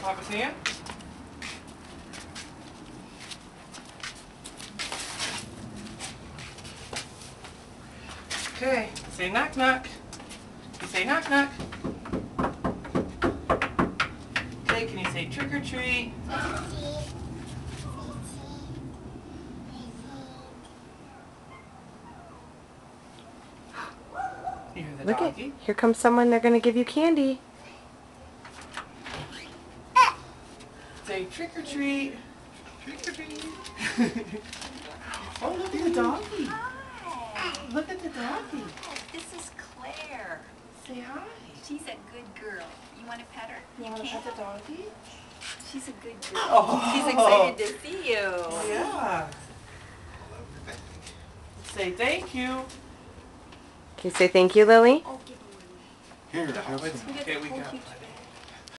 Papa's hand. Okay, say knock knock. You say knock knock. Okay, can you say trick or treat? You hear the Look doggy? here comes someone. They're going to give you candy. Say trick or treat. Trick or treat. Oh, look at the doggy. Hi. Look at the doggy. This is Claire. Say hi. She's a good girl. You want to pet her? You want to pet the doggy? She's a good girl. Oh. She's excited to see you. Yeah. Say thank you. Can you say thank you, Lily? Oh, give her one. Here, have it. Okay, we got it.